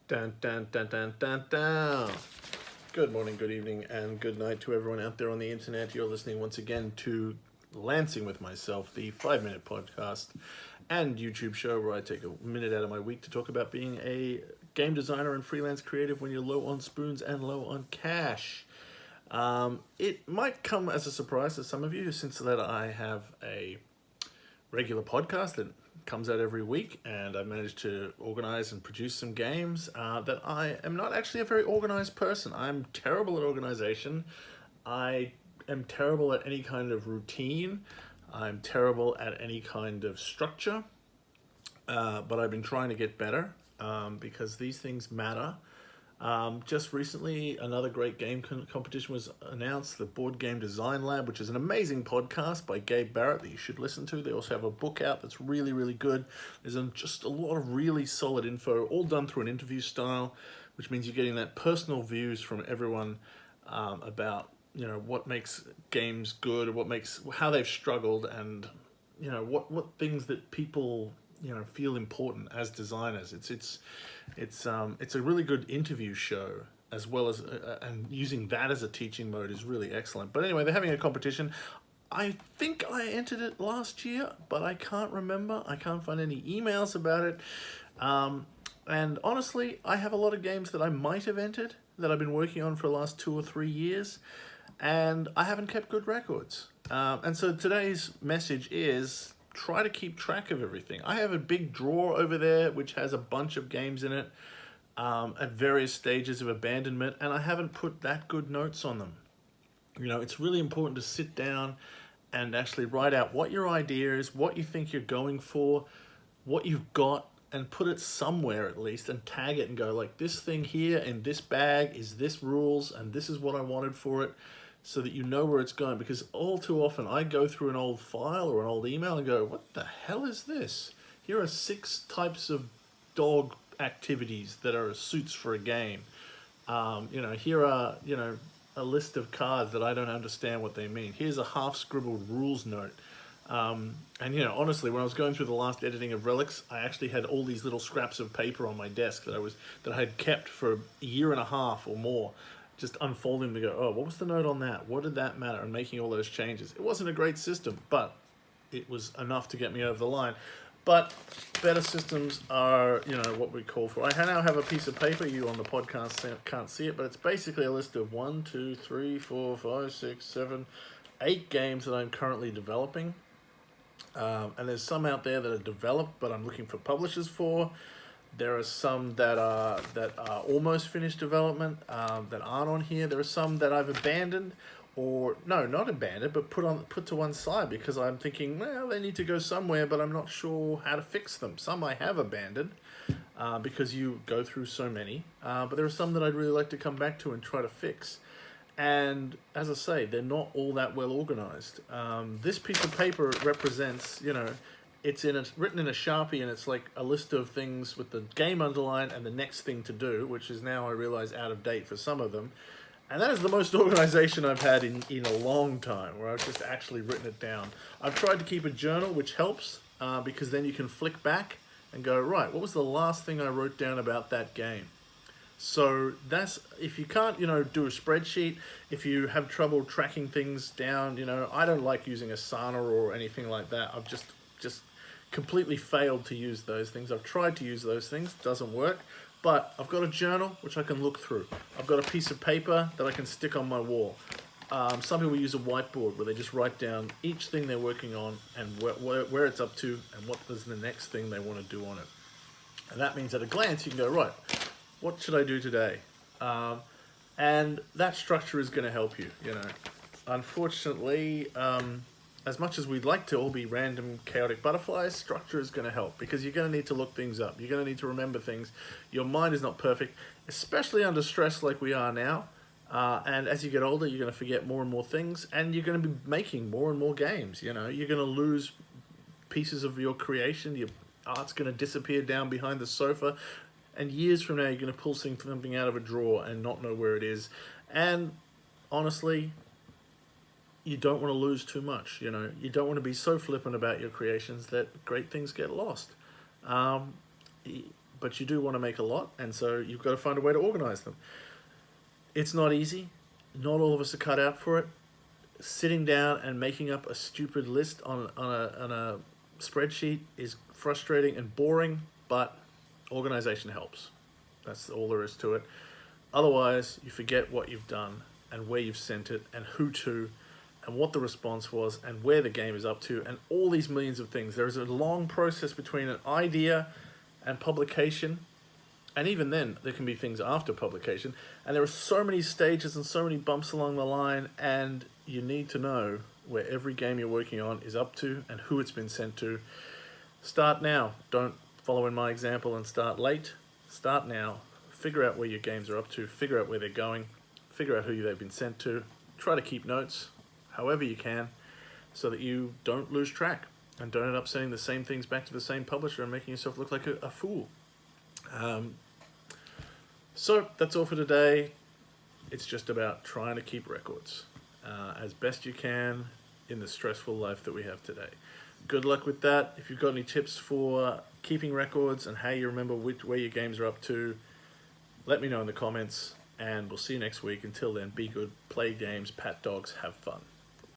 Dun, dun, dun, dun, dun, dun. Good morning, good evening, and good night to everyone out there on the internet. You're listening once again to Lancing with Myself, the 5-minute podcast and YouTube show where I take a minute out of my week to talk about being a game designer and freelance creative when you're low on spoons and low on cash. It might come as a surprise to some of you, since that I have a regular podcast that comes out every week, and I managed to organize and produce some games, that I am not actually a very organized person. I'm terrible at organization. I am terrible at any kind of routine. I'm terrible at any kind of structure. But I've been trying to get better, because these things matter. Just recently, another great game competition was announced, the Board Game Design Lab, which is an amazing podcast by Gabe Barrett that you should listen to. They also have a book out that's really, really good. There's just a lot of really solid info, all done through an interview style, which means you're getting that personal views from everyone, about what makes games good, or how they've struggled, and what things that people feel important as designers. It's a really good interview show, as well as and using that as a teaching mode is really excellent. But anyway, they're having a competition. I think I entered it last year, but I can't remember. I can't find any emails about it. And honestly, I have a lot of games that I might have entered that I've been working on for the last 2 or 3 years, and I haven't kept good records. And so today's message is try to keep track of everything. I have a big drawer over there which has a bunch of games in it, at various stages of abandonment, and I haven't put that good notes on them. It's really important to sit down and actually write out what your idea is, what you think you're going for, what you've got, and put it somewhere at least, and tag it and go, like, this thing here in this bag is this rules, and this is what I wanted for it, so that you know where it's going. Because all too often I go through an old file or an old email and go, what the hell is this? Here are 6 types of dog activities that are suits for a game. Here are, a list of cards that I don't understand what they mean. Here's a half-scribbled rules note. And honestly, when I was going through the last editing of Relics, I actually had all these little scraps of paper on my desk that I had kept for a year and a half or more, just unfolding to go, oh, what was the note on that? What did that matter? And making all those changes. It wasn't a great system, but it was enough to get me over the line. But better systems are, what we call for. I now have a piece of paper. You on the podcast can't see it, but it's basically a list of 1, 2, 3, 4, 5, 6, 7, 8 games that I'm currently developing. And there's some out there that are developed, but I'm looking for publishers for. There are some that are almost finished development, that aren't on here. There are some that I've abandoned, or no, not abandoned, but put to one side, because I'm thinking, well, they need to go somewhere, but I'm not sure how to fix them. Some I have abandoned, because you go through so many, but there are some that I'd really like to come back to and try to fix. And as I say, they're not all that well organized. This piece of paper represents, it's written in a Sharpie, and it's like a list of things with the game underlined and the next thing to do, which is now, I realize, out of date for some of them. And that is the most organization I've had in a long time, where I've just actually written it down. I've tried to keep a journal, which helps, because then you can flick back and go, right, what was the last thing I wrote down about that game? So that's, if you can't, do a spreadsheet, if you have trouble tracking things down, I don't like using Asana or anything like that. I've just completely failed to use those things. I've tried to use those things, doesn't work. But I've got a journal which I can look through. I've got a piece of paper that I can stick on my wall. Some people use a whiteboard where they just write down each thing they're working on and where it's up to, and what is the next thing they want to do on it. And that means at a glance you can go, right, what should I do today? And that structure is going to help you. Unfortunately, as much as we'd like to all be random, chaotic butterflies, structure is going to help, because you're going to need to look things up. You're going to need to remember things. Your mind is not perfect, especially under stress like we are now. And as you get older, you're going to forget more and more things, and you're going to be making more and more games. You're going to lose pieces of your creation. Your art's going to disappear down behind the sofa, and years from now, you're going to pull something out of a drawer and not know where it is. And honestly, you don't want to lose too much. You don't want to be so flippant about your creations that great things get lost. but you do want to make a lot, and so you've got to find a way to organize them. It's not easy. Not all of us are cut out for it. Sitting down and making up a stupid list on a spreadsheet is frustrating and boring, but organization helps. That's all there is to it. Otherwise, you forget what you've done and where you've sent it and who to and what the response was and where the game is up to and all these millions of things. There is a long process between an idea and publication, and even then there can be things after publication, and there are so many stages and so many bumps along the line, and you need to know where every game you're working on is up to and who it's been sent to. Start now. Don't follow in my example and start late. Start now. Figure out where your games are up to, figure out where they're going, figure out who they've been sent to. Try to keep notes however you can so that you don't lose track and don't end up sending the same things back to the same publisher and making yourself look like a fool. So that's all for today. It's just about trying to keep records as best you can in the stressful life that we have today. Good luck with that. If you've got any tips for keeping records and how you remember where your games are up to, let me know in the comments, and we'll see you next week. Until then, be good, play games, pat dogs, have fun.